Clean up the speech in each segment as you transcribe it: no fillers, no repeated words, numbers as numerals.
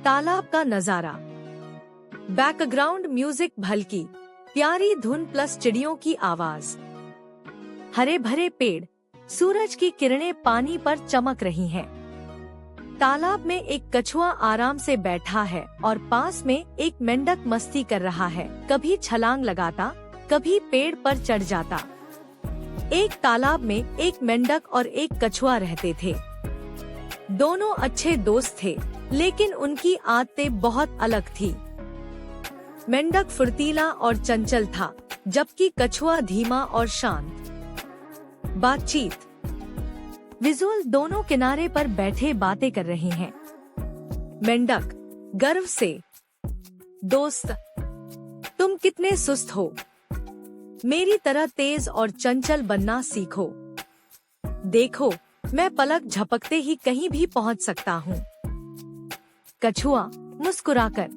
तालाब का नजारा, बैकग्राउंड म्यूजिक, हल्की प्यारी धुन प्लस चिड़ियों की आवाज। हरे भरे पेड़, सूरज की किरणें पानी पर चमक रही हैं। तालाब में एक कछुआ आराम से बैठा है और पास में एक मेंढक मस्ती कर रहा है। कभी छलांग लगाता, कभी पेड़ पर चढ़ जाता। एक तालाब में एक मेंढक और एक कछुआ रहते थे। दोनों अच्छे दोस्त थे, लेकिन उनकी आदतें बहुत अलग थी। मेंढक फुर्तीला और चंचल था, जबकि कछुआ धीमा और शांत। बातचीत। विजुअल, दोनों किनारे पर बैठे बातें कर रहे हैं। मेंढक गर्व से, दोस्त तुम कितने सुस्त हो, मेरी तरह तेज और चंचल बनना सीखो। देखो, मैं पलक झपकते ही कहीं भी पहुंच सकता हूँ। कछुआ मुस्कुराकर,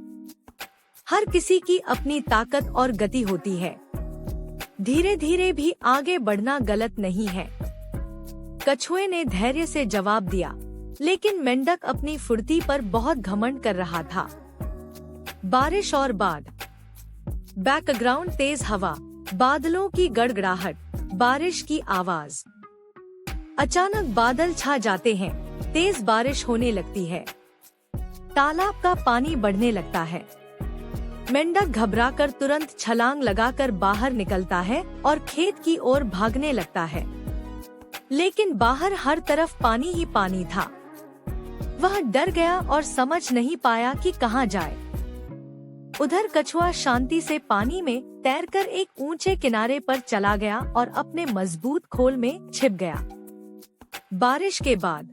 हर किसी की अपनी ताकत और गति होती है, धीरे धीरे भी आगे बढ़ना गलत नहीं है। कछुए ने धैर्य से जवाब दिया, लेकिन मेंढक अपनी फुर्ती पर बहुत घमंड कर रहा था। बारिश और बाढ़। बैकग्राउंड तेज हवा, बादलों की गड़गड़ाहट, बारिश की आवाज। अचानक बादल छा जाते हैं, तेज बारिश होने लगती है। तालाब का पानी बढ़ने लगता है। मेंढक घबराकर तुरंत छलांग लगाकर बाहर निकलता है और खेत की ओर भागने लगता है। लेकिन बाहर हर तरफ पानी ही पानी था। वह डर गया और समझ नहीं पाया कि कहाँ जाए। उधर कछुआ शांति से पानी में तैरकर एक ऊंचे किनारे पर चला गया और अपने मजबूत खोल में छिप गया। बारिश के बाद।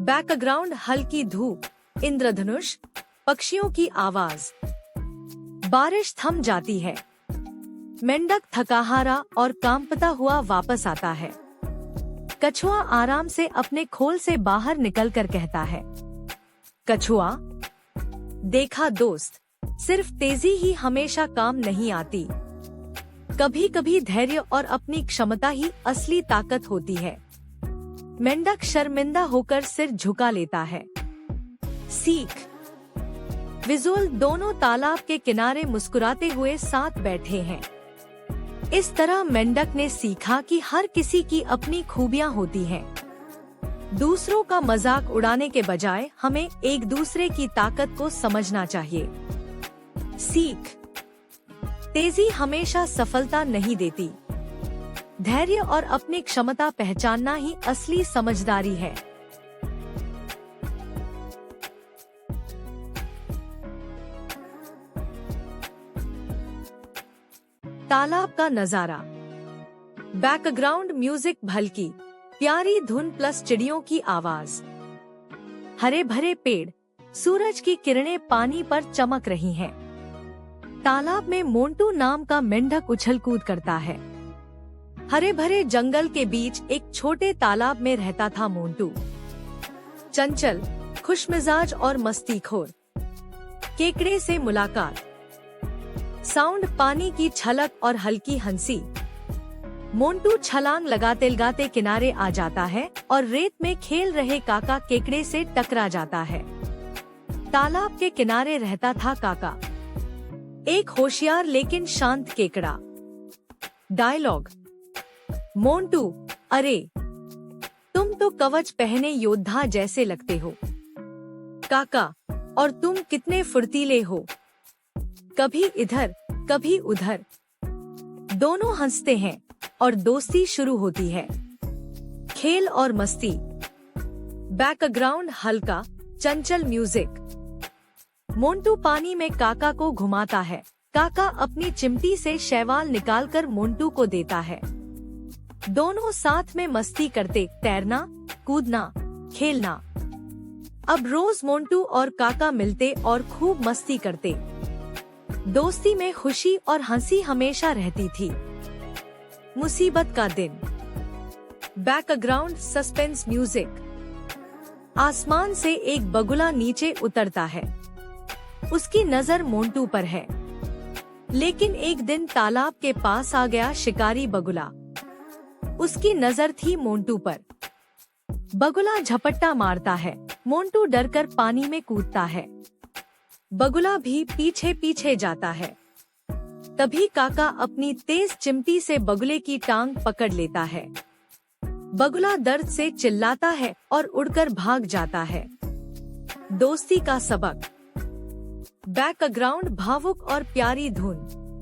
बैकग्राउंड हल्की धूप, इंद्रधनुष, पक्षियों की आवाज। बारिश थम जाती है। मेंढक थकाहारा और कांपता हुआ वापस आता है। कछुआ आराम से अपने खोल से बाहर निकलकर कहता है, कछुआ, देखा दोस्त, सिर्फ तेजी ही हमेशा काम नहीं आती। कभी कभी धैर्य और अपनी क्षमता ही असली ताकत होती है। मेंढक शर्मिंदा होकर सिर झुका लेता है। सीख। विजुअल, दोनों तालाब के किनारे मुस्कुराते हुए साथ बैठे हैं। इस तरह मेंढक ने सीखा कि हर किसी की अपनी खूबियां होती हैं। दूसरों का मजाक उड़ाने के बजाय हमें एक दूसरे की ताकत को समझना चाहिए। सीख। तेजी हमेशा सफलता नहीं देती। धैर्य और अपनी क्षमता पहचानना ही असली समझदारी है। तालाब का नजारा। बैकग्राउंड म्यूजिक, हल्की प्यारी धुन प्लस चिड़ियों की आवाज। हरे भरे पेड़, सूरज की किरणें पानी पर चमक रही हैं। तालाब में मोंटू नाम का मेंढक उछल कूद करता है। हरे भरे जंगल के बीच एक छोटे तालाब में रहता था मोंटू। चंचल, खुशमिजाज और मस्तीखोर। केकड़े से मुलाकात। साउंड, पानी की छलक और हल्की हंसी। मोंटू छलांग लगाते लगाते किनारे आ जाता है और रेत में खेल रहे काका केकड़े से टकरा जाता है। तालाब के किनारे रहता था काका, एक होशियार लेकिन शांत केकड़ा। डायलॉग। मोंटू, अरे तुम तो कवच पहने योद्धा जैसे लगते हो। काका, और तुम कितने फुर्तीले हो, कभी इधर कभी उधर। दोनों हंसते हैं और दोस्ती शुरू होती है। खेल और मस्ती। बैकग्राउंड हल्का चंचल म्यूजिक। मोंटू पानी में काका को घुमाता है। काका अपनी चिमटी से शैवाल निकालकर मोंटू को देता है। दोनों साथ में मस्ती करते, तैरना, कूदना, खेलना। अब रोज मोंटू और काका मिलते और खूब मस्ती करते। दोस्ती में खुशी और हंसी हमेशा रहती थी। मुसीबत का दिन। Background suspense music. आसमान से एक बगुला नीचे उतरता है। उसकी नजर मोंटू पर है। लेकिन एक दिन तालाब के पास आ गया शिकारी बगुला। उसकी नजर थी मोंटू पर। बगुला झपट्टा मारता है, मोंटू डरकर पानी में कूदता है। बगुला भी पीछे पीछे जाता है। तभी काका अपनी तेज चिमटी से बगुले की टांग पकड़ लेता है। बगुला दर्द से चिल्लाता है और उड़कर भाग जाता है। दोस्ती का सबक। बैकग्राउंड भावुक और प्यारी धुन।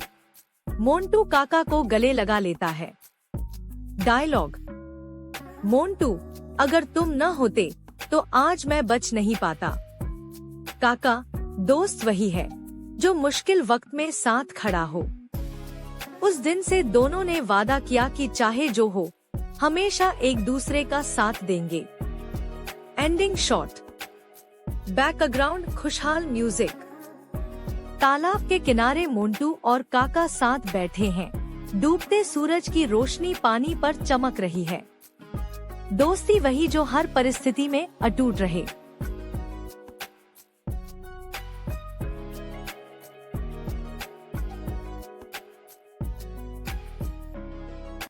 मोंटू काका को गले लगा लेता है। डायलॉग। मोंटू, अगर तुम न होते तो आज मैं बच नहीं पाता। काका, दोस्त वही है जो मुश्किल वक्त में साथ खड़ा हो। उस दिन से दोनों ने वादा किया कि चाहे जो हो, हमेशा एक दूसरे का साथ देंगे। Ending shot. बैकग्राउंड खुशहाल म्यूजिक। तालाब के किनारे मोंटू और काका साथ बैठे हैं। डूबते सूरज की रोशनी पानी पर चमक रही है। दोस्ती वही जो हर परिस्थिति में अटूट रहे।